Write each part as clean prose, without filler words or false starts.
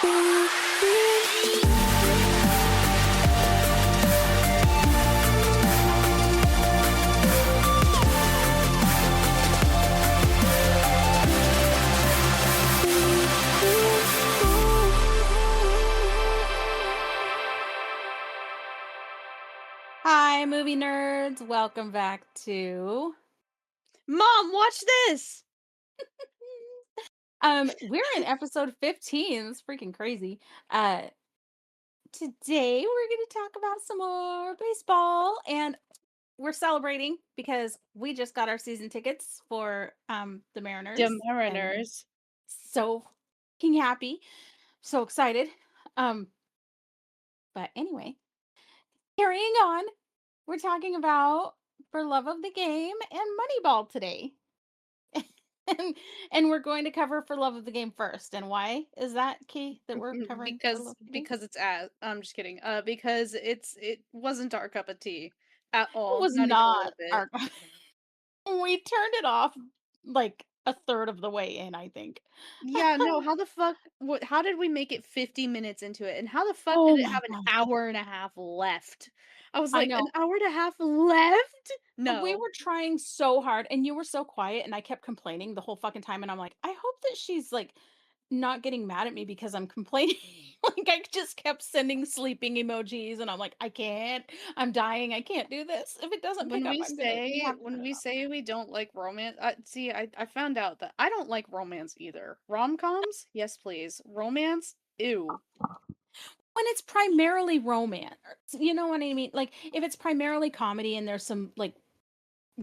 Hi, movie nerds. Welcome back to Mom, watch this. we're in episode 15. It's freaking crazy. Uh Today we're going to talk about some more baseball, and we're celebrating because we just got our season tickets for the The Mariners, and Mariners. so fucking happy, so excited. Um but anyway, carrying on, we're talking about For Love of the Game and Moneyball today. and and we're going to cover For Love of the Game first. And why is that key that we're covering For Because Love of the Game? because it's as I'm just kidding. Because it wasn't our cup of tea at It all. was Not even a little not bit. our we turned it off like a third of the way in, I think. Yeah, no, how the fuck how did we make it 50 minutes into it? And how the fuck did Oh it my have an god. hour and a half left? I was I like, an know. hour and a half left? We No. were trying so hard and you were so quiet and I kept complaining the whole fucking time, and I'm like, I hope that she's like not getting mad at me because I'm complaining. Like, I just kept sending sleeping emojis and I'm like, I can't. I'm dying. I can't do this. If it doesn't pick When up, we I'm going to say have to when turn it we off. say we don't like romance, see, I found out that I don't like romance either. Rom-coms? Yes, please. Romance? Ew. When it's primarily romance, you know what I mean? Like, if it's primarily comedy and there's some like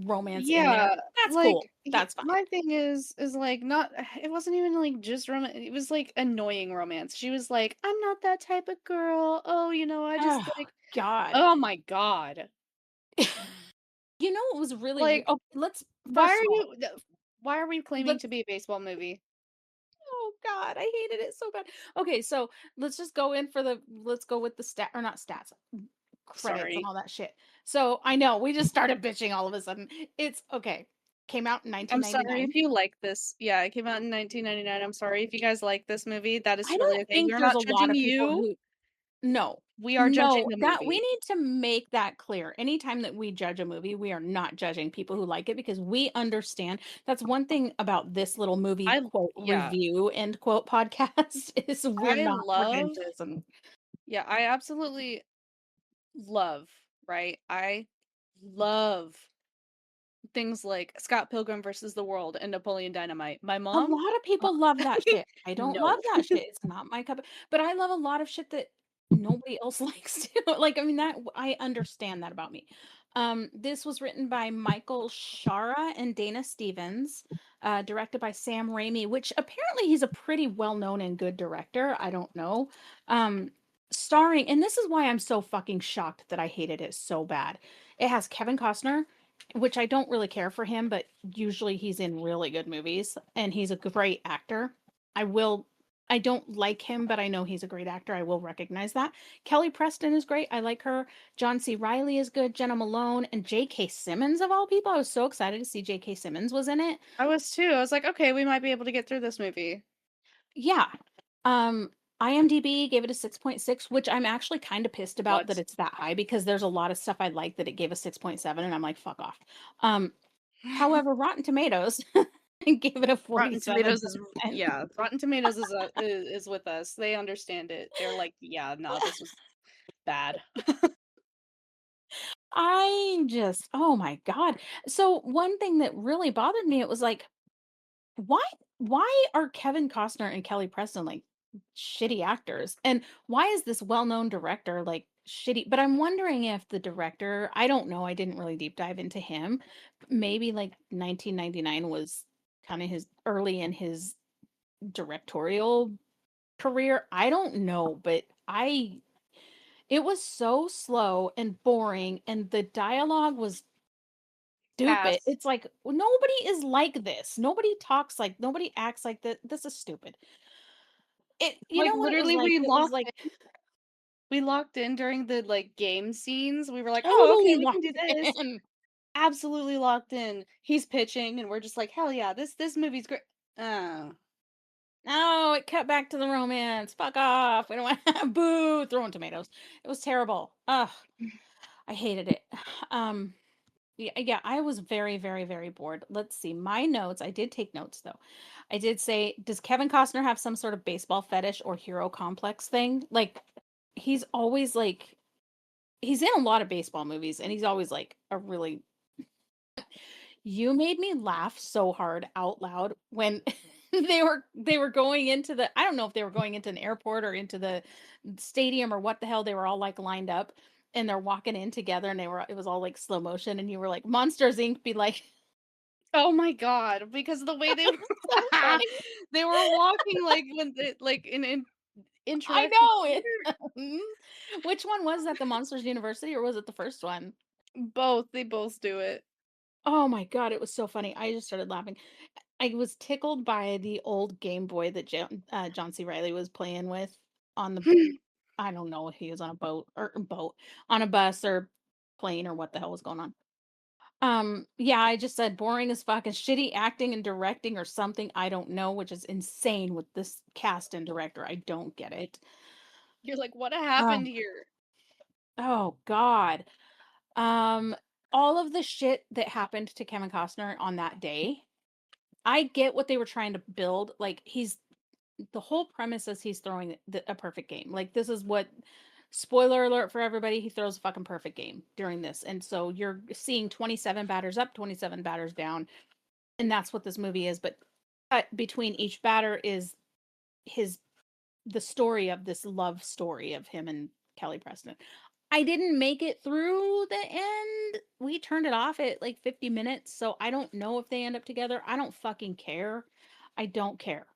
romance in there, Yeah, that's cool. like, That's fine. my thing is, like, not it wasn't even, like, just romance. It was, like, annoying romance. She was like, "I'm not that type of girl. Oh, I just, Oh like." God. Oh my god. You know what was really weird? Like, Oh, let's why first are of all, you why are we claiming to let's be a baseball movie? oh God, I hated it so bad. Okay, so let's go with the stat, or not stats, credits and Sorry. all that shit. So I know we just started bitching all of a sudden. It's okay. Came out in I'm sorry if 1999. you like this. Yeah, it came out in 1999. I'm sorry if you guys like this movie. That is I totally don't okay. think We're there's not a lot judging of people you. who no. We are judging No, the that we movie. need to make that clear. Anytime that we judge a movie, we are not judging people who like it because we understand. That's one thing about this little movie I quote yeah, review end quote podcast is we're I not love pretentious and yeah, I absolutely love, right? I love things like Scott Pilgrim versus the World and Napoleon Dynamite. My a mom? lot of people love that shit. I don't love No. that shit. It's not my cup but I love a lot of shit that nobody else likes too. Like, I mean, that I understand that about me. This was written by Michael Shara and Dana Stevens, directed by Sam Raimi, which apparently he's a pretty well-known and good director. I don't know. Starring, and this is why I'm so fucking shocked that I hated it so bad. It has Kevin Costner, which I don't really care for him, but usually he's in really good movies and he's a great actor. I will I don't like him, but I know he's a great actor. I will recognize that. Kelly Preston is great. I like her. John C. Riley is good. Jenna Malone and J.K. Simmons of all people. I was so excited to see J.K. Simmons was in it. I was too. I was like, "Okay, we might be able to get through this movie." Yeah. Um IMDb gave it a 6.6, which I'm actually kind of pissed about that What? it's that high because there's a lot of stuff I like that it gave a 6.7 and I'm like, fuck off. Um However, Rotten Tomatoes gave it a Rotten Tomatoes is 47%. yeah, Rotten Tomatoes is with us. They understand it. They're like, "Yeah, no, this was bad." I just, oh my God. So one thing that really bothered me, it was like, why why are Kevin Costner and Kelly Preston like shitty actors? And why is this well-known director like shitty? But I'm wondering if the director, I don't know, I didn't really deep dive into him. Maybe like 1999 was kind of his early in his directorial career. I don't know, but I it was so slow and boring and the dialogue was stupid. Pass. It's like nobody is like this. Nobody talks like nobody acts like that. This is stupid. It you Like, know what it was literally, like? It was like we locked in during the, like, game scenes. We were like, "Oh, okay, totally we can do locked this." in. Absolutely locked in. He's pitching, and we're just like, "Hell yeah, this movie's great." Oh. No, it cut back to the romance. Fuck off. We don't want boo, throwing tomatoes. It was terrible. Ugh, I hated it. Um, yeah, I was very, very, very bored. Let's see. My notes, I did take notes though. I did say, does Kevin Costner have some sort of baseball fetish or hero complex thing? Like, he's always like, he's in a lot of baseball movies and he's always like a really, you made me laugh so hard out loud when they were going into the, I don't know if they were going into an airport or into the stadium or what the hell, they were all like lined up and they're walking in together and it was all like slow motion and you were like Monsters Inc. be like Oh my god, because the way they were so funny. they were walking like when they like in I introrected know it. theater. Mhm. Which one was that, the Monsters University or was it the first one? Both, they both do it. Oh my god, it was so funny. I just started laughing. I was tickled by the old Game Boy that John C. Riley was playing with on the, I don't know if he was on a boat or on a bus or plane or what the hell was going on. Yeah, I just said boring as fuck and shitty acting and directing or something. I don't know, which is insane with this cast and director. I don't get it. You're like, "What Oh, happened here?" oh God. Um, all of the shit that happened to Kevin Costner on that day, I get what they were trying to build. Like the whole premise is he's throwing a perfect game. Like this is what, spoiler alert for everybody, he throws a fucking perfect game during this. And so you're seeing 27 batters up, 27 batters down, and that's what this movie is. But between each batter is his the story of this love story of him and Kelly Preston. I didn't make it through the end. We turned it off at like 50 minutes, so I don't know if they end up together. I don't fucking care. I don't care.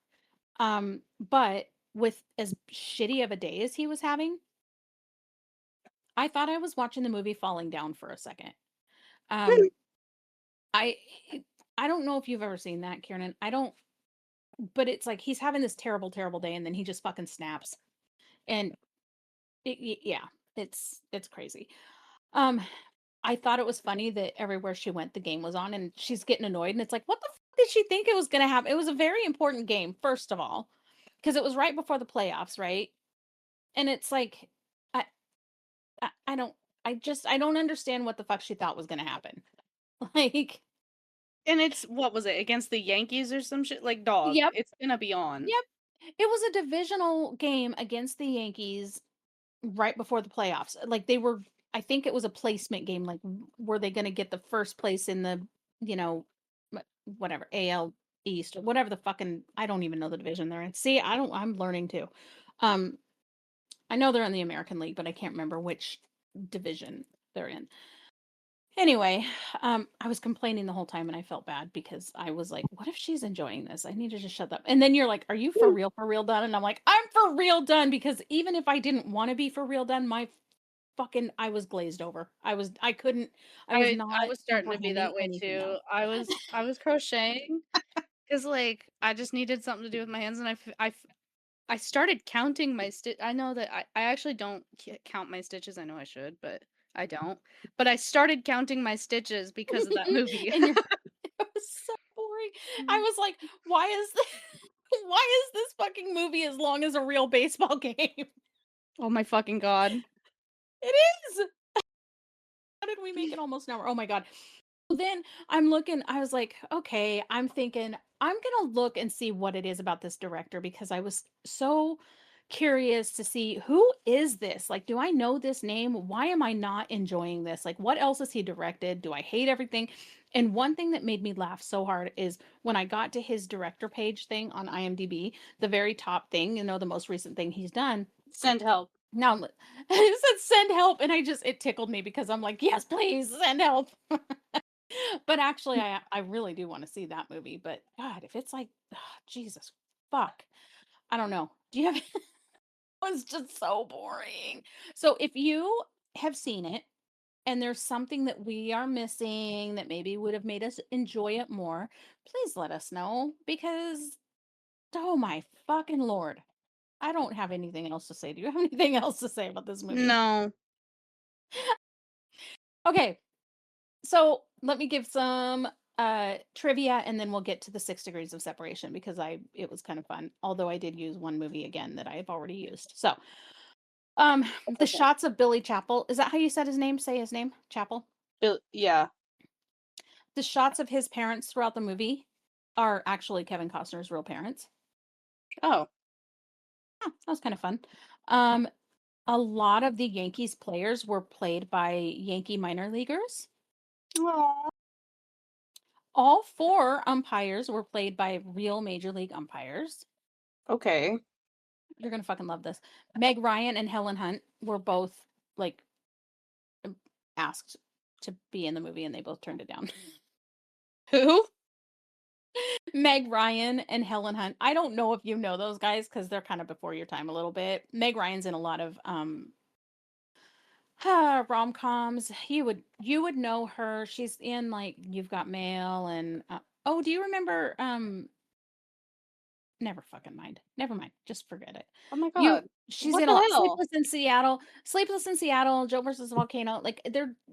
But with as shitty of a day as he was having, I thought I was watching the movie Falling Down for a second. Um, I I don't know if you've ever seen that, Kieran. I don't, but it's like he's having this terrible, terrible day, and then he just fucking snaps. And yeah, it's crazy. Um, I thought it was funny that everywhere she went, the game was on, and she's getting annoyed, and it's like, what the fuck did she think it was gonna happen? It was a very important game, first of all, because it was right before the playoffs, right? And it's like, I I don't, I don't understand what the fuck she thought was gonna happen. Like, And it's what was it, against the Yankees or some shit? Like, dog, yep, it's gonna be on. yep. It was a divisional game against the Yankees right before the playoffs. Like they were, I think it was a placement game. Like, were they gonna get the first place in the, you know, whatever, AL East or whatever the fucking, I don't even know the division they're in. See, I'm learning too. Um, I know they're in the American League, but I can't remember which division they're in. Anyway, I was complaining the whole time and I felt bad because I was like, what if she's enjoying this? I need to just shut up. And then you're like, are you for real done? And I'm like, I'm for real done because even if I didn't want to be for real done, my fucking, I was glazed over. I couldn't, I was I not was starting to be comprehending that way anything too. else. I was crocheting 'cause, like, I just needed something to do with my hands, and I started counting my stitch. I know that I actually don't count my stitches. I know I should, but I don't. But I started counting my stitches because of that movie. And you're, it was so boring. I was like, why is this, why is this fucking movie as long as a real baseball game? Oh my fucking god. It is. How did we make it almost an hour? Oh my god. Then I'm looking, I was like, okay, I'm thinking I'm gonna look and see what it is about this director because I was so curious to see who is this? Like, do I know this name? Why am I not enjoying this? Like, what else has he directed? Do I hate everything? And one thing that made me laugh so hard is when I got to his director page thing on IMDb, the very top thing, the most recent thing he's done. Send help. Now it said send help, and it tickled me because I'm like, yes, please send help. But actually, I really do wanna see that movie, but god, if it's like, Jesus fuck, I don't know. Do you have it was just so boring. So, if you have seen it and there's something that we are missing that maybe would have made us enjoy it more, please let us know because, oh my fucking lord, I don't have anything else to say. Do you have anything else to say about this movie? No. Okay, so let me give some. trivia, and then we'll get to the 6 degrees of separation because it was kind of fun. Although I did use one movie again that I have already used. So, That's the okay. shots of Billy Chapel. Is that how you said his name? Say his name, Chapel. Yeah. The shots of his parents throughout the movie are actually Kevin Costner's real parents. Oh. That was kind of fun. Um, a lot of the Yankees players were played by Yankee minor leaguers. Aw. All 4 umpires were played by real major league umpires. Okay. You're gonna fucking love this. Meg Ryan and Helen Hunt were both like asked to be in the movie, and they both turned it down. Who? Meg Ryan and Helen Hunt. I don't know if you know those guys because they're kind of before your time a little bit. Meg Ryan's in a lot of rom-coms. You would know her. She's in like You've Got Mail and oh, do you remember never fucking mind. Never mind. Just forget it. Oh my You god. She's What in a the lot. hell? Sleepless in Seattle, Joe versus Volcano. Like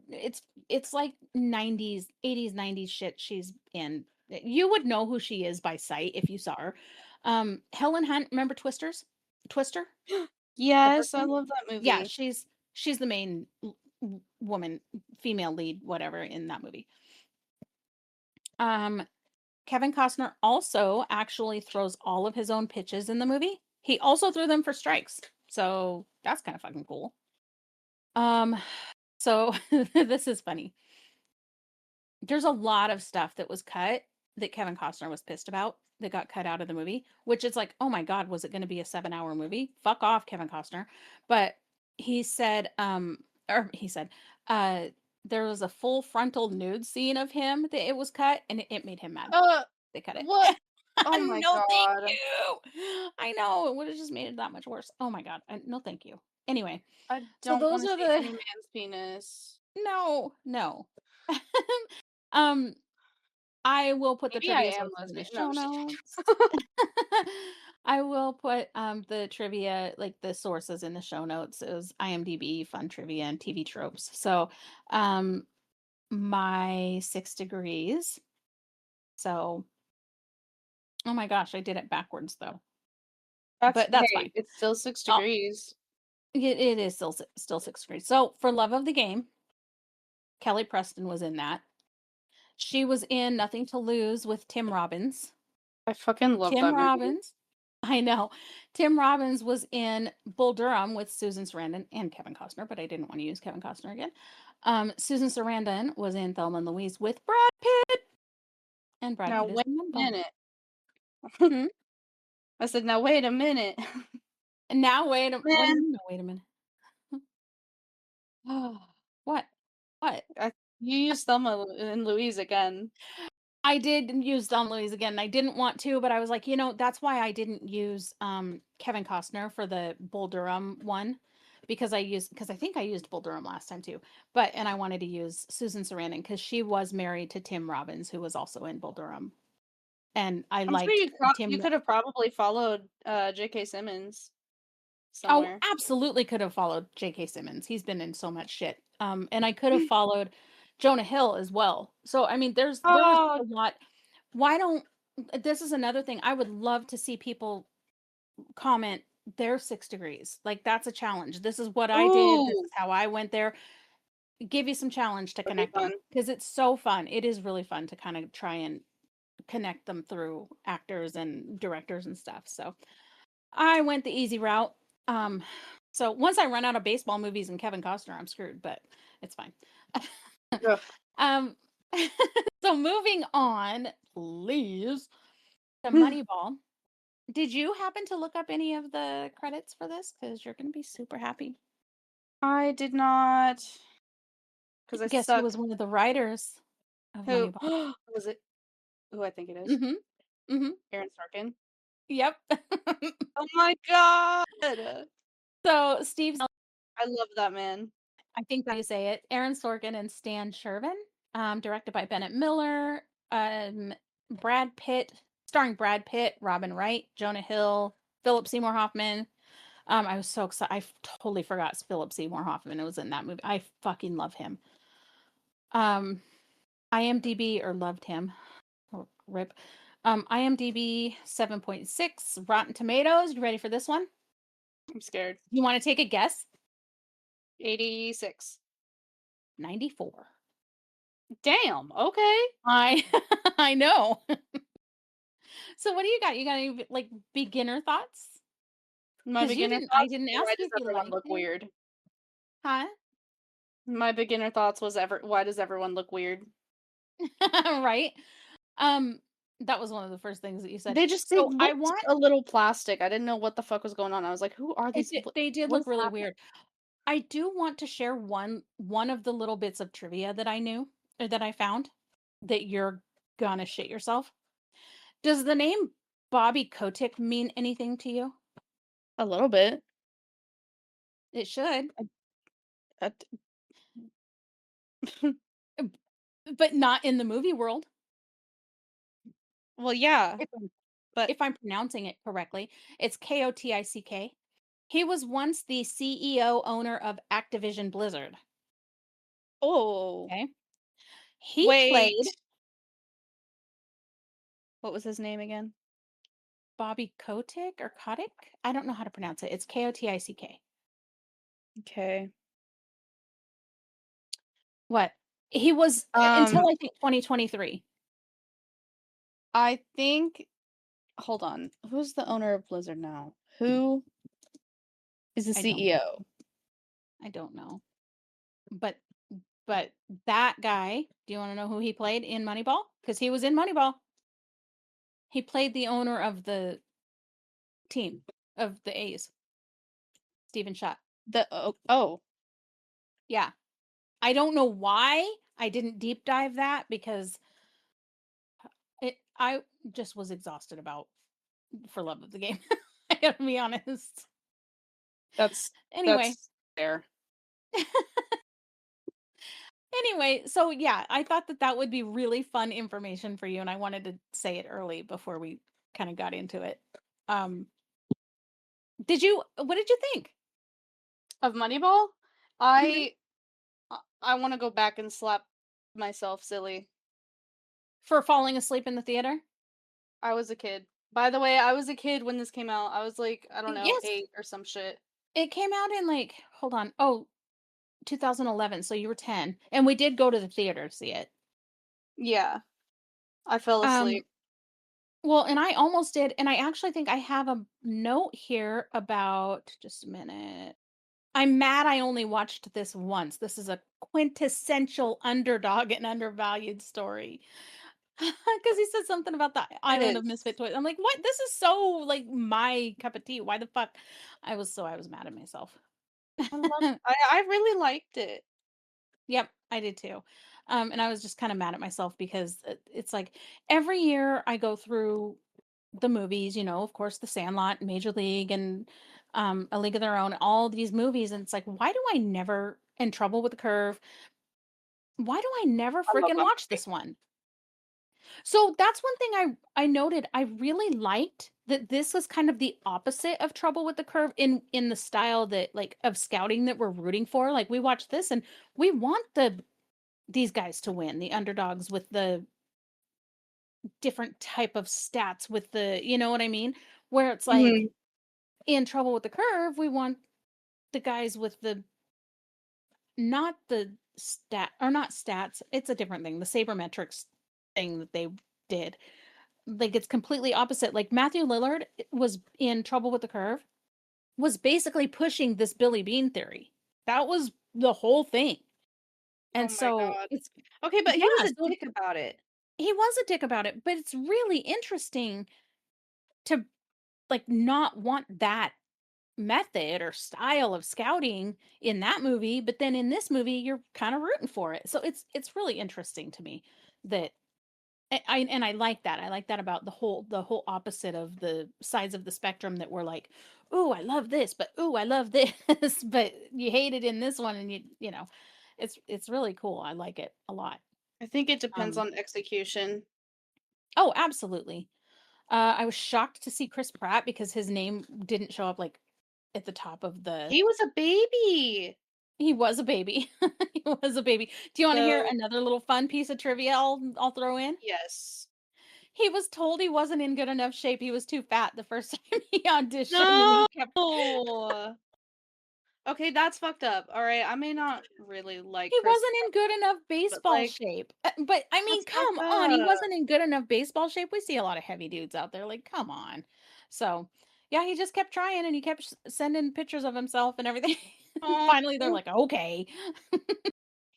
it's like 90s, 80s, 90s shit she's in. You would know who she is by sight if you saw her. Helen Hunt, remember Twister? The Yes, first I one? love that Yeah, movie. she's the main woman, female lead, whatever in that movie. Um Kevin Costner also actually throws all of his own pitches in the movie. He also threw them for strikes. So that's kind of fucking cool. Um, so this is funny. There's a lot of stuff that was cut that Kevin Costner was pissed about that got cut out of the movie, which is like, oh my God, was it going to be a 7 hour movie? Fuck off, Kevin Costner. But he said, he said, uh, there was a full frontal nude scene of him that it was cut and it made him mad. Uh, They cut it. what? Oh my No, thank god. you. I know, it would've just made it that much worse. Oh my god, no thank you. Anyway, I so don't those wanna are see the any man's penis. no, no. Um, I will put the Maybe I trivia am sources in the lesbian. No, I'm show just notes. kidding. I will put, the trivia, like, the sources in the show notes. It was IMDb, Fun Trivia, and TV Tropes. So, um, my 6 degrees. So oh my gosh, I did it backwards, though, That's but that's hey, fine. it's still 6 Oh, degrees. it is still 6 degrees. So, for Love of the Game, Kelly Preston was in that. She was in Nothing to Lose with Tim Robbins. I fucking love Tim that movie. Robbins I know. Tim Robbins was in Bull Durham with Susan Sarandon and Kevin Costner, but I didn't wanna use Kevin Costner again. Susan Sarandon was in Thelma and Louise with Brad Pitt, and Brad Now Pitt is wait in a Moneyball. minute. Hmm? I said, "Now wait a minute." And now wait a what do you Man, mean, "No, wait a minute?" What? What? I you used Thelma and Louise again. I did use Don Luis again, and I didn't want to, but I was like, that's why I didn't use, Kevin Costner for the Bull Durham one, because I think I used Bull Durham last time too, and I wanted to use Susan Sarandon because she was married to Tim Robbins, who was also in Bull Durham, and I I'm sure liked you Tim. could have probably followed, J.K. Simmons Oh, somewhere. absolutely could have followed J.K. Simmons. He's been in so much shit. And I could have followed Jonah Hill as well. So I mean, there was Oh, a lot. Why don't This is another thing. I would love to see people comment their 6 degrees. Like that's a challenge. This is what I did. This ooh, is how I went there. Give you some challenge to that'd be connect them fun. because it's so fun. It is really fun to kind of try and connect them through actors and directors and stuff. So I went the easy route. Um, so once I run out of baseball movies and Kevin Costner, I'm screwed, but it's fine. Ugh. um, so moving on, please, to Moneyball. Did you happen to look up any of the credits for this? Because you're going to be super happy. I did not, because I Guess who suck. was one of the writers of Who Moneyball? was it? Who I think it is? Mm-hmm. Mm-hmm. Aaron Sorkin. Yep. Oh my god! So Steve, I love that man. I think that you say it, Aaron Sorkin and Stan Shervin, directed by Bennett Miller, um, Brad Pitt, starring Brad Pitt, Robin Wright, Jonah Hill, Philip Seymour Hoffman. I was so excited. Totally forgot Philip Seymour Hoffman was in that movie. I fucking love him. Um, IMDb or loved him. Oh, rip. IMDb 7.6, Rotten Tomatoes. You ready for this one? I'm scared. You want to take a guess? 86. 94. Damn, okay. I I know. So what do you got? You got any like beginner thoughts? My Because you beginner didn't I thoughts didn't were, why ask you does if you everyone liked look it. weird? Huh? My beginner thoughts was why does everyone look weird? Right? Um, that was one of the first things that you said. They So I looked want a little plastic. I didn't know what the fuck was going on. I was like, "Who are these? they did What look is really happening?" weird. I do want to share one of the little bits of trivia that I knew or that I found that you're gonna shit yourself. Does the name Bobby Kotick mean anything to you? A little bit. It should, Uh, b but not in the movie world, well, yeah, if I'm but if I'm pronouncing it correctly. It's Kotick. He was once the CEO owner of Activision Blizzard, oh, okay? He played wait. What was his name again? Bobby Kotick or Kotick? I don't know how to pronounce it. It's Kotick. Okay. What? He was Um, until I think 2023. I think hold on. Who's the owner of Blizzard now? Who is the I don't know. CEO? I don't know. But but that guy, do you wanna know who he played in Moneyball? Because he was in Moneyball. He played the owner of the team of the A's, Steven Schott. Oh, Yeah. I don't know why I didn't deep dive that because I just was exhausted about for love of the game. I gotta be honest. that's Anyway. that's fair. Anyway, so yeah, I thought that that would be really fun information for you, and I wanted to say it early before we kind of got into it. Um, what did you think? Of Moneyball, Mhm. I I want to go back and slap myself silly. For falling asleep in the theater? I was a kid. By the way, I was a kid when this came out. I was like, I don't know, Yes, 8 or some shit. it came out in like, hold on. Oh, 2011, so you were 10. And we did go to the theater to see it. Yeah, I fell Um, asleep. well, and I almost did, and I actually think I have a note here about just a minute. I'm mad I only watched this once. This is a quintessential underdog and undervalued story. Because he said something about the It island of is. misfit toys. I'm like, what? This is so like my cup of tea. Why the fuck? I was mad at myself. I really liked it. Yep, I did too. And I was just kind of mad at myself because it's like every year I go through the movies, of course, The Sandlot, Major League, and A League of Their Own, all these movies, and it's like, why do I never in Trouble with the Curve? Why do I never I love freaking that watch movie. this one? So that's one thing I noted. I really liked that this was kind of the opposite of Trouble with the Curve in the style that like of scouting that we're rooting for. Like we watch this and we want these guys to win, the underdogs with the different type of stats with the, you know what I mean? Where it's like Mhm. in Trouble with the Curve, we want the guys with the not the stat or not stats. It's a different thing. The sabermetrics thing that they did. Like it's completely opposite. Like Matthew Lillard was in Trouble with the Curve, was basically pushing this Billy Bean theory. That was the whole thing. Oh And my so god. it's Okay, but he yeah, was a so dick about it. he was a dick about it, but it's really interesting to like not want that method or style of scouting in that movie, but then in this movie you're kind of rooting for it. So it's really interesting to me that I like that. I like that about the whole opposite of the sides of the spectrum that were like, "Ooh, I love this," but "Ooh, I love this," but you hate it in this one and it's really cool. I like it a lot. I think it depends Um on execution. oh, absolutely. I was shocked to see Chris Pratt because his name didn't show up like at the top of the He was a baby. He was a baby. He was a baby. Do you wanna hear So, another little fun piece of trivia I'll throw in? yes. He was told he wasn't in good enough shape, he was too fat the first time he auditioned, and No! he kept Okay, that's fucked up, alright? I may not really like he Chris wasn't in good enough but, baseball like, shape. But, I mean, that's come fucked on, he up. wasn't in good enough baseball shape? We see a lot of heavy dudes out there, like, come on. So, yeah, he just kept trying, and he kept sending pictures of himself and everything. Oh, Finally, they're like, "Okay."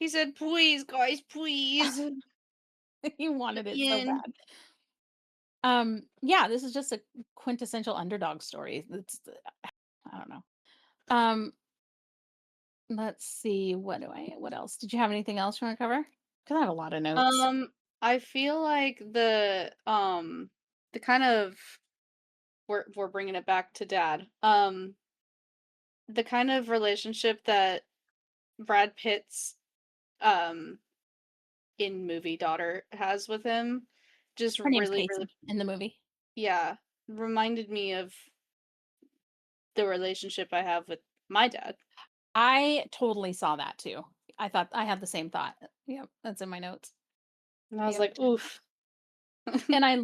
he said, "Please, guys, please, let He wanted it me so in." bad. Yeah, this is just a quintessential underdog story. It's I don't know. Um, let's see, what else? Did you have anything else you wanna cover? 'Cause I have a lot of notes. I feel like the kind of we're bringing it back to dad. The kind of relationship that Brad Pitt's, um, in movie daughter has with him just Her name's really, really Casey in the movie. yeah, reminded me of the relationship I have with my dad. I totally saw that too. I had the same thought. Yep, that's in my notes. And I was Yep. like, "Oof." And I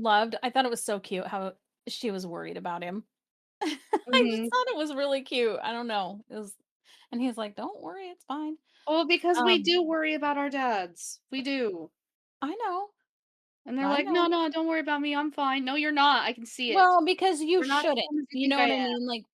thought it was so cute how she was worried about him. I just Mhm. thought it was really cute. I don't know. It was and he was like, "Don't worry, it's fine." Well, because we Um, do worry about our dads. We do. I know. And they're I like, "No, know. no, don't worry about me, I'm fine." No, you're not, I can see it. Well, because you You're not as shouldn't. fun as you You think know I what I am. mean? Like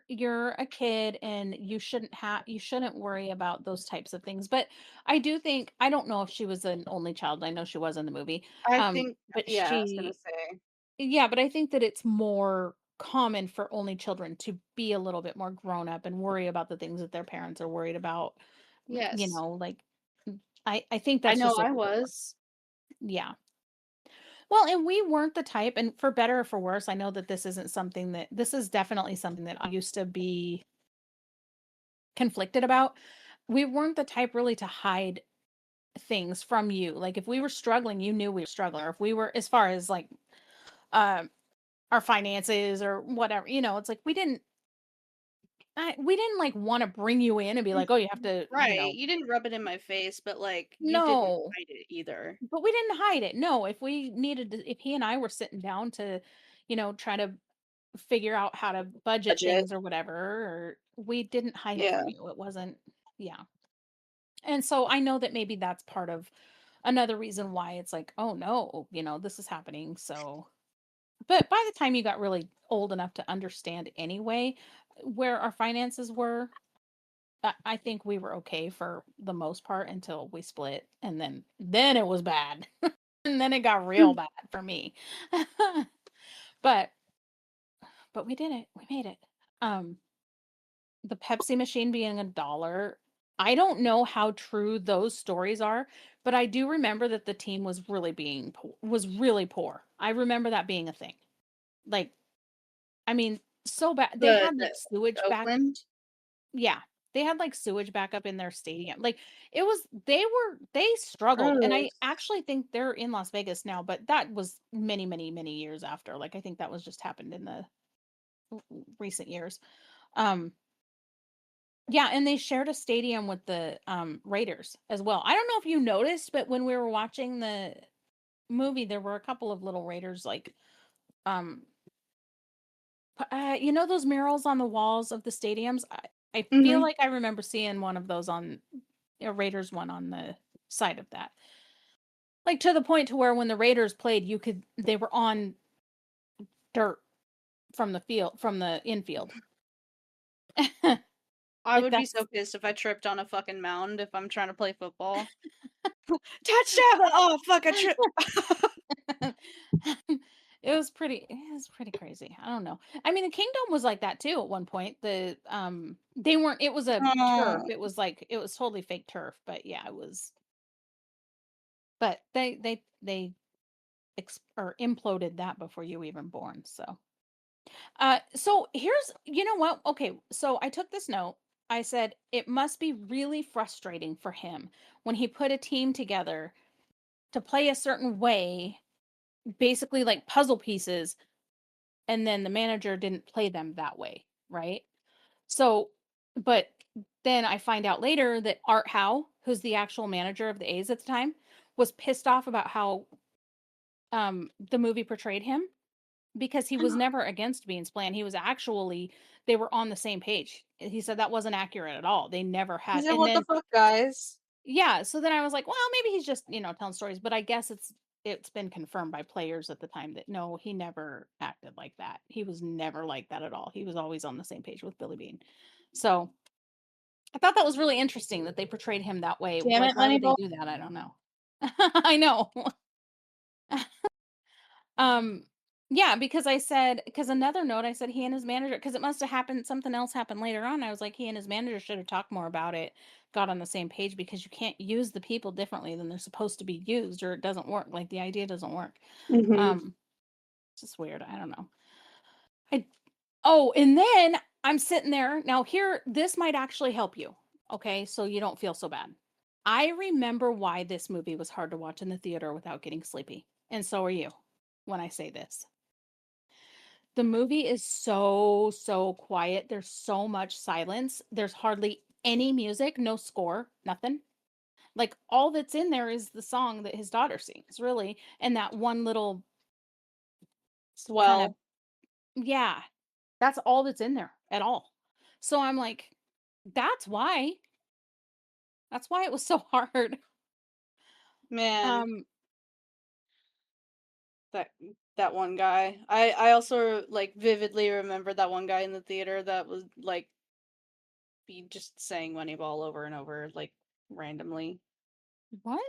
you're a kid and you shouldn't worry about those types of things. But I do think I don't know if she was an only child. I know she was in the movie. I think But yeah, I was gonna she say. yeah, but I think that it's more common for only children to be a little bit more grown up and worry about the things that their parents are worried about. Yes. Like I think I that's know just a I was. yeah. Well, and we weren't the type, and for better or for worse, I know that this is definitely something that I used to be conflicted about. We weren't the type really to hide things from you. Like if we were struggling, you knew we were struggling. Or if we were as far as like um our finances or whatever, it's like we didn't like want to bring you in and be like, "Oh, you have to, Right, you didn't rub it in my face, but, like, you didn't no." hide it either. But we didn't hide it. No, if he and I were sitting down to, try to figure out how to budget Budget. things or whatever, or we didn't hide it Yeah. from you. It wasn't yeah. And so I know that maybe that's part of another reason why it's like, "Oh no, this is happening." So, but by the time you got really old enough to understand anyway where our finances were, I think we were okay for the most part until we split and then it was bad. And then it got real bad for me. But we did it. We made it. Um The Pepsi machine being a dollar, I don't know how true those stories are, but I do remember that the team was really poor. I remember that being a thing. Like, I mean, so bad. They had like The sewage back Oakland? yeah. They had like sewage back up in their stadium. Like they struggled. And I Gross. actually think they're in Las Vegas now, but that was many, many, many years after. Like I think that was just happened in the recent years. Um Yeah, and they shared a stadium with the, Raiders as well. I don't know if you noticed, but when we were watching the movie, there were a couple of little Raiders, like, um, those murals on the walls of the stadiums? I feel Mhm. like I remember seeing one of those on a Raiders one on the side of that. Like, to the point to where when the Raiders played, they were on dirt from the infield. I Like, would be that's so pissed if I tripped on a fucking mound if I'm trying to play football. Touchdown! Oh, fuck, I tripped. It was pretty crazy. I don't know. I mean, the Kingdom was like that too at one point. They weren't it was a turf. Oh. It was totally fake turf, but yeah, it was but they or imploded that before you were even born. So so here's you know what? Okay, so I took this note. I said it must be really frustrating for him when he put a team together to play a certain way, basically like puzzle pieces, and then the manager didn't play them that way, right? So But then I find out later that Art Howe, who's the actual manager of the A's at the time, was pissed off about how the movie portrayed him because he was never against Bean's plan. He was actually they were on the same page. He said that wasn't accurate at all. They never He had. said, And "What the then fuck, guys?" yeah, so then I was like, well, maybe he's just, telling stories, but I guess it's been confirmed by players at the time that no, he never acted like that. He was never like that at all. He was always on the same page with Billy Bean. So, I thought that was really interesting that they portrayed him that way. Damn Like, it, why would they Moneyball. do that? I don't know. I know. Um, yeah, because another note, I said he and his manager, because it must have happened, something else happened later on. I was like, he and his manager should have talked more about it, got on the same page because you can't use the people differently than they're supposed to be used, or it doesn't work. Like the idea doesn't work. Mhm. Um, it's just weird. I don't know. I Oh, and then I'm sitting there. Now, here, this might actually help you. Okay, so you don't feel so bad. I remember why this movie was hard to watch in the theater without getting sleepy. And so are you when I say this. The movie is so, so quiet. There's so much silence. There's hardly any music, no score, nothing. Like all that's in there is the song that his daughter sings, really, and that one little kind of Swell, yeah, that's all that's in there at all. So I'm like, that's why. That's why it was so hard. man. Um, That that one guy. I also like vividly remember that one guy in the theater that was like be just saying Moneyball over and over like randomly. what?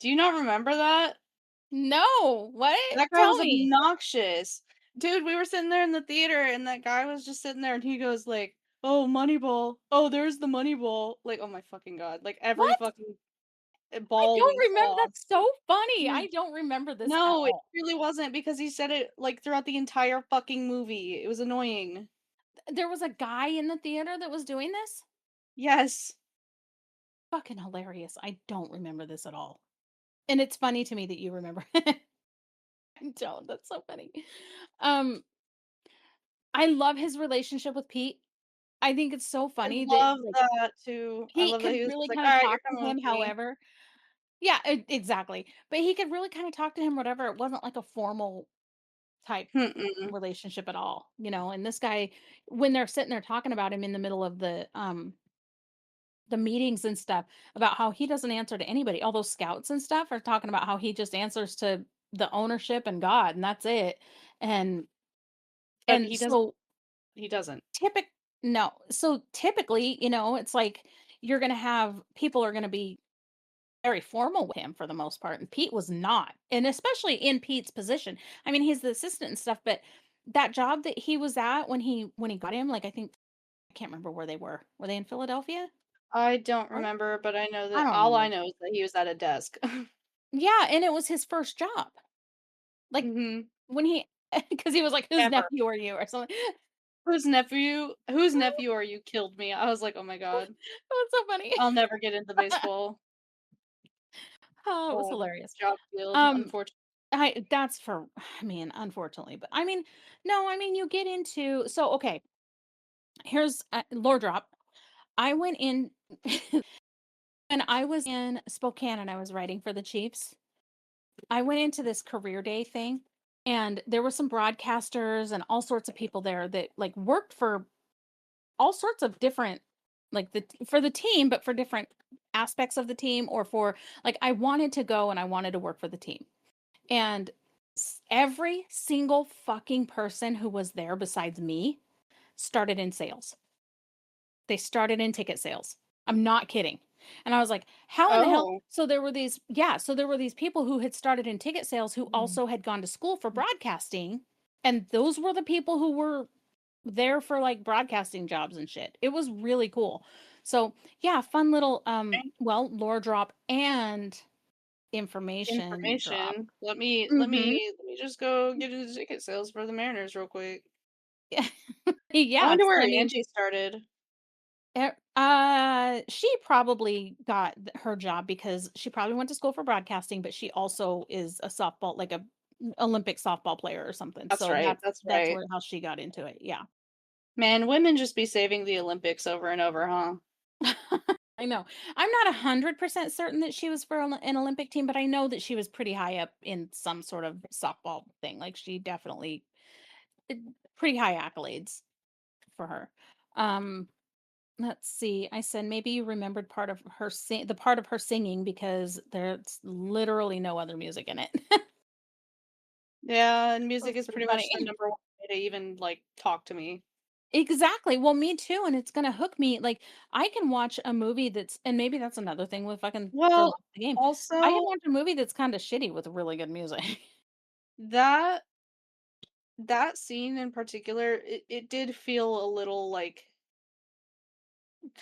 Do you not remember that? No, what? That guy Tell was me. obnoxious. Dude, we were sitting there in the theater and that guy was just sitting there and he goes like, "Oh, Moneyball. Oh, there's the Moneyball." Like, oh my fucking god. Like every What? fucking I ball don't we remember. saw. That's so funny. Dude, I don't remember this at no, it all. really wasn't because he said it like throughout the entire fucking movie. It was annoying. There was a guy in the theater that was doing this? Yes. Fucking hilarious. I don't remember this at all. And it's funny to me that you remember. I don't. That's so funny. Um, I love his relationship with Pete. I think it's so I funny that love like that too. I Pete love that he could was just really like, kind of "Alright, you're talk to coming with him me." however. Yeah, exactly. But he could really kind of talk to him whatever. It wasn't like a formal type Mm-mm. relationship at all, and this guy when they're sitting there talking about him in the middle of the meetings and stuff about how he doesn't answer to anybody. All those scouts and stuff are talking about how he just answers to the ownership and God, and that's it. And But and he doesn't so he doesn't. typic no. So typically, it's like you're gonna have people are gonna be very formal with him for the most part, and Pete was not. And especially in Pete's position. I mean, he's the assistant and stuff, but that job that he was at when he got him, like I can't remember where they were. Were they in Philadelphia? I don't Right? remember, but I know I that don't all I remember. know is that he was at a desk. Yeah, and it was his first job. Like, Mhm. when he because he was like, "Whose Ever. nephew are you?" or something. Whose nephew are you killed me. I was like, "Oh my god. That's so funny. I'll never get into baseball Oh, it was or hilarious. job field, Um, unfortunately." I that's for I mean, unfortunately, but I mean, no, I mean, you get into so, okay, here's lore drop. I went in when I was in Spokane and I was writing for the Chiefs, I went into this career day thing, and there were some broadcasters and all sorts of people there that, like, worked for all sorts of different like, for the team, but for different aspects of the team or for like, I wanted to go and I wanted to work for the team. And every single fucking person who was there besides me started in sales. They started in ticket sales. I'm not kidding. And I was like, how in the hell? Oh. So there were these, yeah, so there were these people who had started in ticket sales who also had gone to school for broadcasting. And those were the people who were there for like broadcasting jobs and shit. It was really cool. So yeah, fun little lore drop and information drop. Information. Let me just go get into ticket sales for the Mariners real quick. Yeah. I wonder Yes, where I mean, Angie started. she probably got her job because she probably went to school for broadcasting, but she also is a softball, like a Olympic softball player or something. That's So right, that's that's that's right. where how she got into it. Yeah. Man, women just be saving the Olympics over and over, huh? I know. I'm not 100% certain that she was for an Olympic team, but I know that she was pretty high up in some sort of softball thing. Like she definitely eh, pretty high accolades for her. Um, let's see. I said maybe you remembered the part of her singing because there's literally no other music in it. Yeah, and music That's is pretty pretty funny. much the number one way to even, like, talk to me. Exactly. Well, me too, and it's gonna hook me. Like, I can watch a movie that's and maybe that's another thing with fucking for love Well, of the game. I can also, watch a movie that's kinda shitty with really good music. that that scene in particular, it did feel a little, like,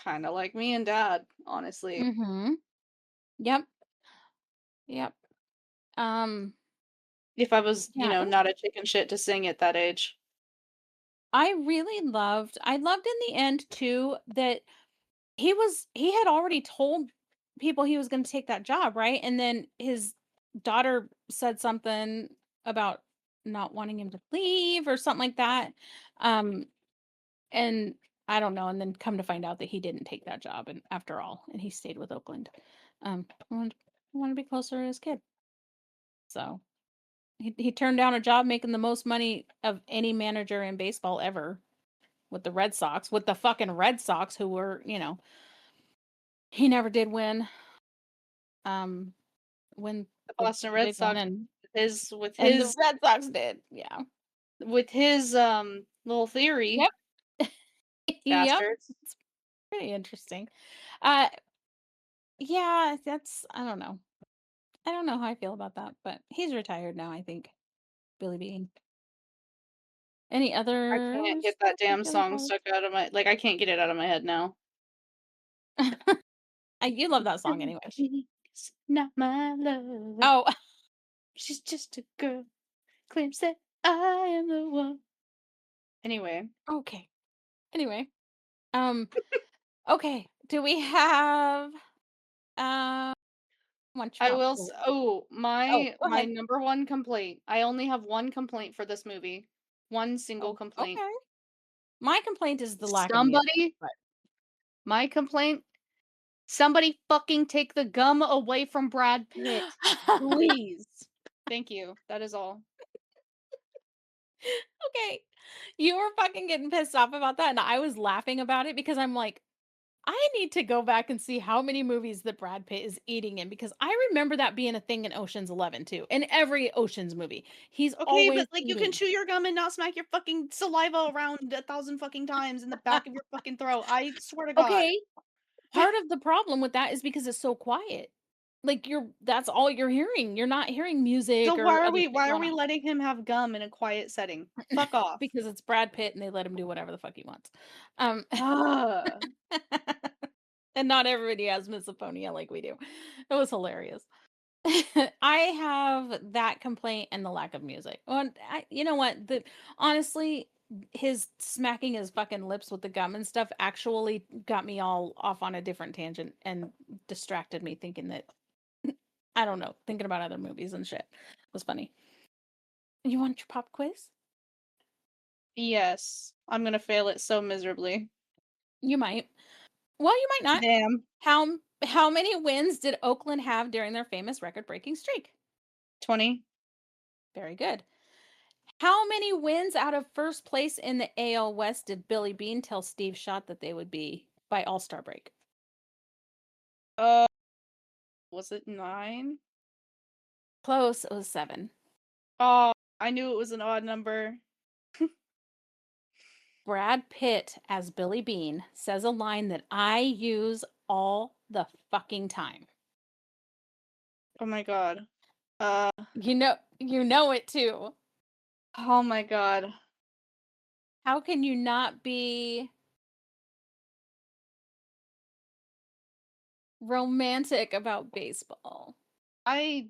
kinda like me and dad, honestly. Mhm. Yep, yep. Um, If I was, yeah, it was not a chicken shit to sing at that age. I loved in the end too that he had already told people he was gonna take that job, right? And then his daughter said something about not wanting him to leave or something like that. Um, and I don't know, and then come to find out that he didn't take that job and after all, and he stayed with Oakland. He wanted to be closer to his kid. So he turned down a job making the most money of any manager in baseball ever with the Red Sox, with the fucking Red Sox who were, he never did um win The the Boston the Red big one Sox with and the his Red Sox did. Yeah. little theory, Yep. Yep. bastards. It's pretty interesting. Uh yeah, that's I don't know. I don't know how I feel about that, but he's retired now, I think. Billy Bean. Any I other can't get that stuff you damn feel like song stuck out of my I can't get it out of my head now. you love that song anyway. She's not my lover. Oh, She's just a girl. Claims that I am the one. Anyway, okay. Anyway, um, okay. Do we have lunch I pop will quiz? Oh, go my ahead. number one complaint. I only have one complaint for this movie. One single Oh, complaint. okay. My complaint is the lack of music, Somebody but my complaint, somebody fucking take the gum away from Brad Pitt. Please. Thank you. That is all. okay. You were fucking getting pissed off about that, and I was laughing about it because I'm like, I need to go back and see how many movies that Brad Pitt is eating in because I remember that being a thing in Ocean's 11 too. In every Ocean's movie, he's Okay, always but, like, you can eating. chew your gum and not smack your fucking saliva around 1,000 fucking times in the back of your fucking throat. I swear to God. Okay, part of the problem with that is because it's so quiet. Like that's all you're hearing. You're not hearing So music or other shit why are going we on letting him have gum in a quiet setting? Fuck off. because it's Brad Pitt and they let him do whatever the fuck he wants. Um, Ugh. and not everybody has misophonia like we do. It was hilarious. I have that complaint and the lack of music. Well, you know what? Honestly, his smacking his fucking lips with the gum and stuff actually got me all off on a different tangent and distracted me thinking that I don't know, thinking about other movies and shit. It was funny. You want your pop quiz? Yes. I'm gonna fail it so miserably. You might. Well, you might not. Damn. How many wins did Oakland have during their famous record-breaking streak? 20. Very good. How many wins out of first place in the AL West did Billy Bean tell Steve Schott that they would be by All-Star break? Uh, was it 9? Close, it was 7. Oh, I knew it was an odd number. Brad Pitt as Billy Bean says a line that I use all the fucking time. Oh my god. Uh, You know it too. oh my god. How can you not be romantic about baseball? I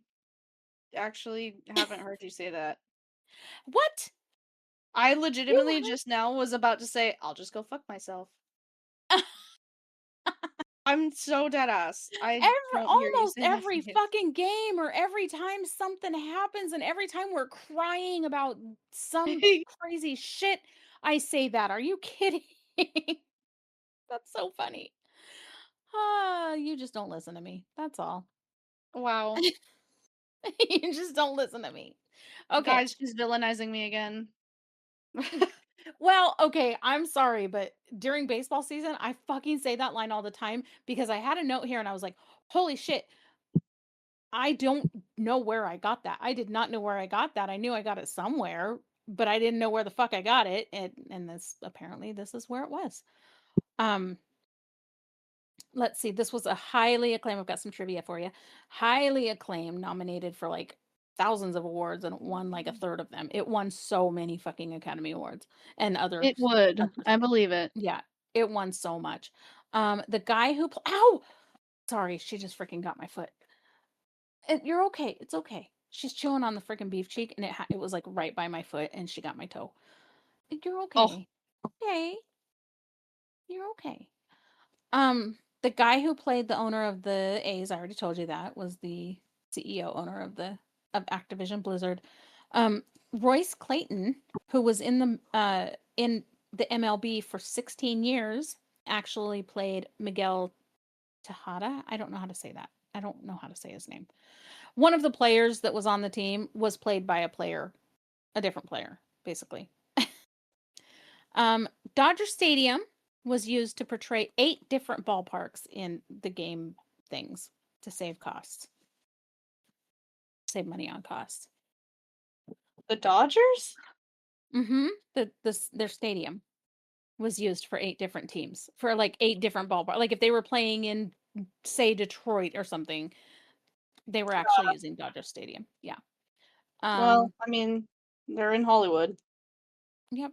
actually haven't heard you say that. What? I You legitimately just now was about to say, "I'll just go fuck myself." have I'm so dead ass. I every don't hear you almost say that every phrase. fucking game or every time something happens and every time we're crying about some crazy shit, I say that. Are you kidding? That's so funny. You just don't listen to me. That's all. Wow. You just don't listen to me. Okay. Guys, she's villainizing me again. Well, okay, I'm sorry, but during baseball season, I fucking say that line all the time because I had a note here and I was like, "Holy shit, I don't know where I got that. I did not know where I got that. I knew I got it somewhere, but I didn't know where the fuck I got it." And this apparently this is where it was. Um Let's see. This was a highly acclaimed. I've got some trivia for you. Highly acclaimed, nominated for like thousands of awards, and it won like a third of them. It won so many fucking Academy Awards and It would. others. I believe it. Yeah, it won so much. The guy who ow, sorry, she just freaking got my foot. You're okay. It's okay. She's chewing on the freaking beef cheek, and it was like right by my foot, and she got my toe. You're Oh, okay. Okay, you're okay. The guy who played the owner of the A's, I already told you that, was the CEO owner of Activision Blizzard. Royce Clayton, who was in the MLB for 16 years, actually played Miguel Tejada. I don't know how to say that. I don't know how to say his name. One of the players that was on the team was played by a different player, basically. Um, Dodger Stadium was used to portray 8 different ballparks in the game things to save costs, save money on costs. the Dodgers? Mm-hmm. Their stadium was used for 8 different teams for like 8 different ballparks. Like if they were playing in, say, Detroit or something, they were actually using Dodger Stadium. Yeah. Well, Um. I mean, they're in Hollywood. Yep.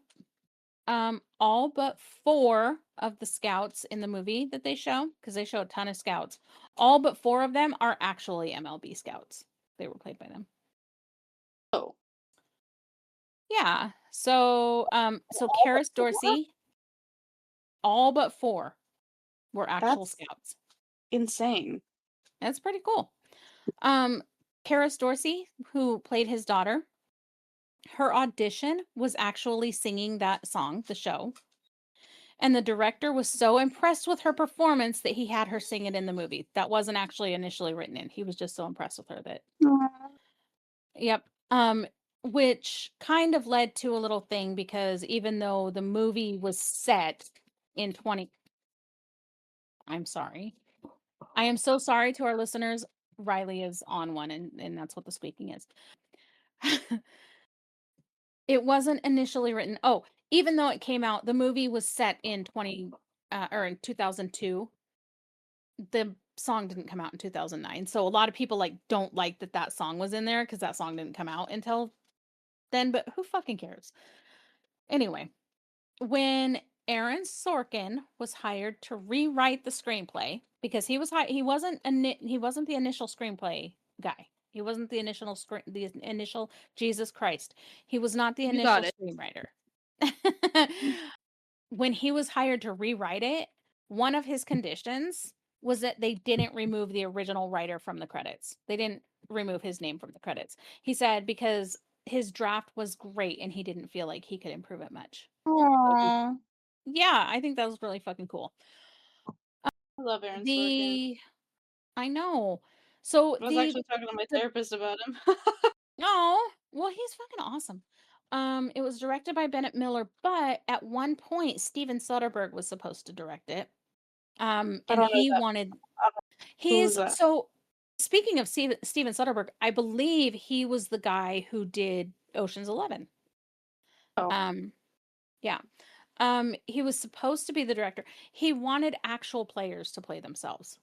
All but 4 of the scouts in the movie that they show, because they show a ton of scouts, all but 4 of them are actually MLB scouts. They were played by them. Oh. Yeah. So All but Karis 4? Dorsey, all but 4 were actual That's scouts. insane. That's pretty cool. Um, Karis Dorsey, who played his daughter, her audition was actually singing that song, the show. And the director was so impressed with her performance that he had her sing it in the movie. That wasn't actually initially written in. He was just so impressed with her that Aw. yep. Which kind of led to a little thing because even though the movie was set in 20 I'm sorry. I am so sorry to our listeners. Riley is on one and that's what the squeaking is. It wasn't initially written. Oh, even though it came out, the movie was set in in 2002. The song didn't come out in 2009. So a lot of people like don't like that song was in there because that song didn't come out until then, but who fucking cares? Anyway, when Aaron Sorkin was hired to rewrite the screenplay because he wasn't the initial screenplay guy. He wasn't the initial Jesus Christ. He was not the You initial got it. screenwriter. When he was hired to rewrite it, one of his conditions was that they didn't remove the original writer from the credits. They didn't remove his name from the credits. He said because his draft was great and he didn't feel like he could improve it much. So Aw. yeah, I think that was really fucking cool. I love Aaron Sorkin. The I know. So I was actually talking to my the therapist about him. oh, well, he's fucking awesome. It was directed by Bennett Miller, but at one point Steven Soderbergh was supposed to direct it. I And don't know he that. wanted I don't who's he's that? so speaking of Steven Soderbergh, I believe he was the guy who did Ocean's 11. Oh. Um, yeah. He was supposed to be the director. He wanted actual players to play themselves.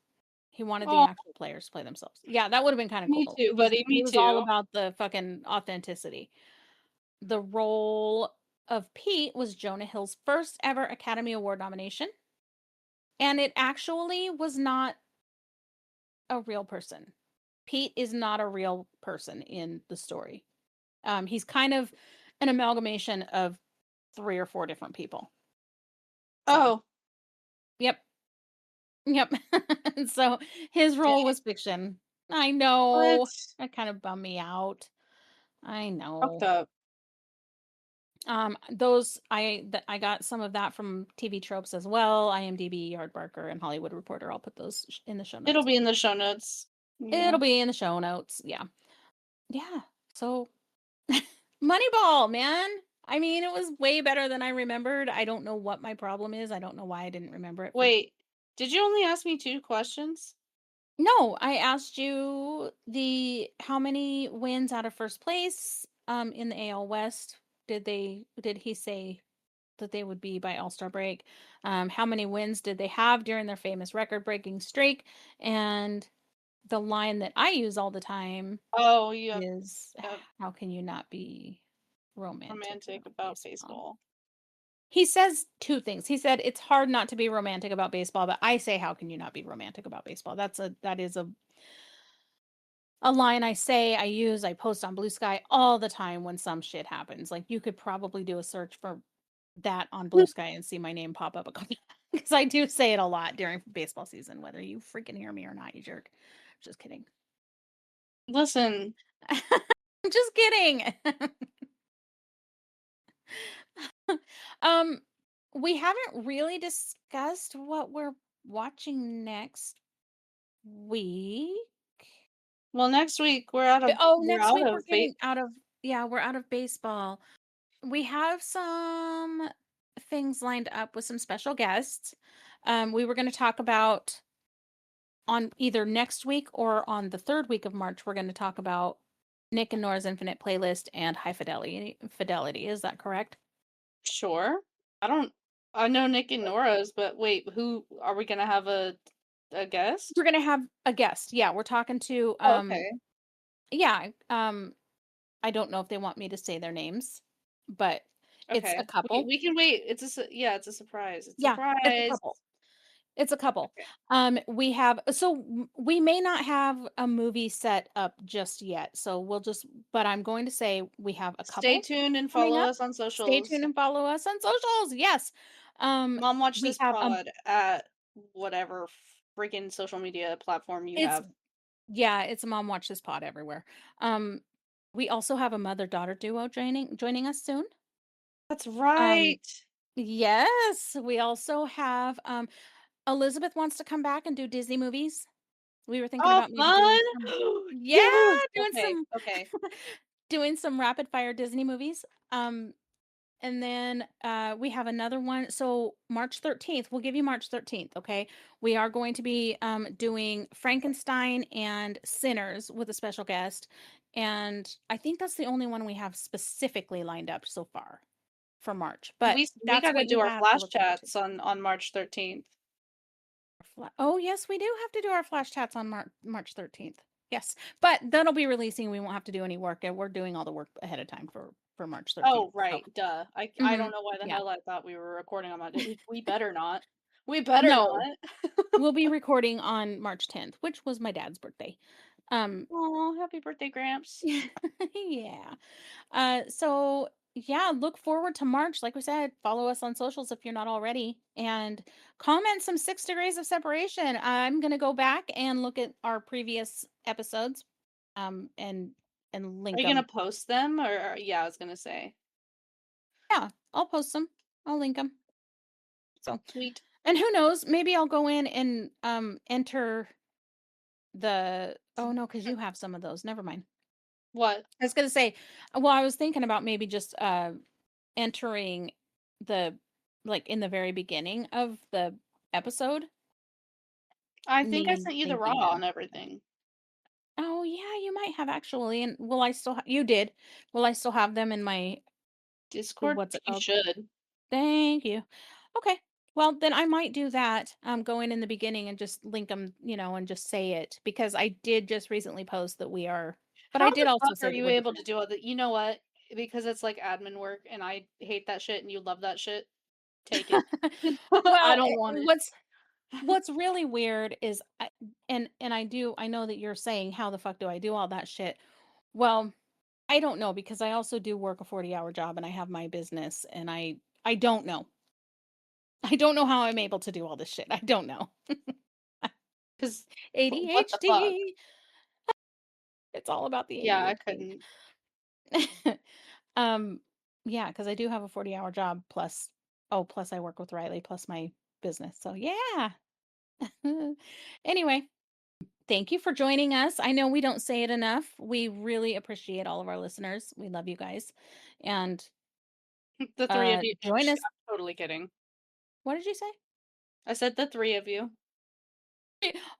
He wanted the Oh, actual players to play themselves. Yeah, that would have been kind of me cool. too, buddy, He me was all too. about the fucking authenticity. The role of Pete was Jonah Hill's first ever Academy Award nomination, and it actually was not a real person. Pete is not a real person in the story. He's kind of an amalgamation of 3 or 4 different people. So, Oh, yep. Yep. So his role dang. was fiction. I know. What? That kind of bummed me out. I Fucked know. up. Those I got some of that from TV Tropes as well, IMDb, Yardbarker, and Hollywood Reporter. I'll put those in the show It'll notes. be in the show notes. Yeah. It'll be in the show notes. Yeah. Yeah. So Moneyball, man. I mean, it was way better than I remembered. I don't know what my problem is. I don't know why I didn't remember it for. Wait, did you only ask me 2 questions? No, I asked you the how many wins out of first place in the AL West did he say that they would be by All-Star break? How many wins did they have during their famous record-breaking streak? And the line that I use all the time Oh, you have is, uh, how can you not be romantic romantic about about baseball? baseball. He says 2 things. He said it's hard not to be romantic about baseball, but I say how can you not be romantic about baseball? That is a line I say, I use, I post on Blue Sky all the time when some shit happens. Like you could probably do a search for that on Blue Sky and see my name pop up a couple because I do say it a lot during baseball season, whether you freaking hear me or not, you jerk. Just kidding. Listen, I'm just kidding. um, we haven't really discussed what we're watching next week. well, next week Oh, we're next out week we're of ba getting out of, yeah, we're out of baseball. We have some things lined up with some special guests. We were going to talk about on either next week or on the third week of March. We're going to talk about Nick and Nora's Infinite Playlist and High Fidelity. Fidelity, is that correct? sure. I don't I know Nick and Nora's, but wait, who are we gonna have a guest? We're going to have a guest. Yeah, we're talking to Oh, okay. yeah, I don't know if they want me to say their names, but it's a Okay. couple. We can wait. Yeah, it's a surprise. It's a Yeah, it's a surprise. couple. It's a couple. Okay. We have we may not have a movie set up just yet. So we'll just but I'm going to say we have a Stay couple tuned and coming follow up. us on Stay socials. tuned and follow us on socials. Yes. Mom watch We this have pod at whatever freaking social media platform you it's have. yeah, it's a mom watch this pod everywhere. Um we also have a mother-daughter duo joining us soon. That's Um right. yes, we also have Elizabeth wants to come back and do Disney movies. We were thinking Oh, about maybe doing some, fun. yeah, Yes. doing Okay. some Okay. doing some rapid fire Disney movies. And then we have another one. So March 13th, we'll give you March 13th, okay? We are going to be doing Frankenstein and Sinners with a special guest. And I think that's the only one we have specifically lined up so far for March. But We that's got to what you do our have to flash look forward to. chats on March 13th. Oh, yes, we do have to do our flash chats on March 13th. Yes, but that'll be releasing. We won't have to do any work, and we're doing all the work ahead of time for March 13th. Oh, So, right. Duh. I don't mhm, know why the yeah, hell I thought we were recording on that day. We better not. We better no, not. we'll be recording on March 10th, which was my dad's birthday. Um, Oh, happy birthday, Gramps. yeah. So yeah, look forward to March. Like we said, follow us on socials if you're not already, and comment some 6 degrees of separation. I'm gonna go back and look at our previous episodes, and Are link you gonna them. post them or yeah, I was gonna say. Yeah, I'll post them. I'll link them. So, Sweet. and who knows? Maybe I'll go in and enter the. Oh no, because you have some of those. Never mind. What? I was gonna say. Well, I was thinking about maybe just entering the like in the very beginning of the episode, I think I me sent you the raw thinking on that, everything. oh yeah, you might have actually. And will I still you did. Will I still have them in my Discord? what's it You called? should. Thank you. Okay. Well, then I might do that. Go in the beginning and just link them, and just say it because I did just recently post that we are, but How I the did also fuck are say that you we're able doing to it. do all that? You know what? Because it's like admin work and I hate that shit and you love that shit. Take it. I Well, don't want it. what's really weird is and I know that you're saying how the fuck do I do all that shit? Well, I don't know because I also do work a 40-hour job and I have my business and I don't know. I don't know how I'm able to do all this shit. I don't know. Because what the fuck? ADHD. It's all about the Yeah, I ADHD. couldn't. um Yeah, because I do have a 40-hour job plus plus I work with Riley plus my business. So yeah. Anyway, thank you for joining us. I know we don't say it enough. We really appreciate all of our listeners. We love you guys. And The 3 of you. join us. I'm totally kidding. What did you say? I said the 3 of you.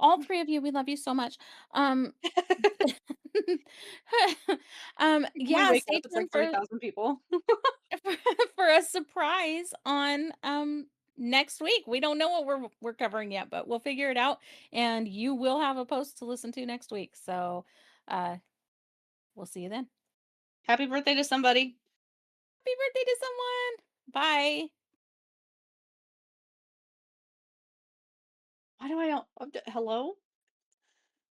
All three of you, we love you so much. Um, When we yeah, wake stay up, it's like tuned 3,000 people. for a surprise on next week. We don't know what we're covering yet, but we'll figure it out and you will have a post to listen to next week. So uh we'll see you then. Happy birthday to somebody. Happy birthday to someone. Bye. Why do I hello?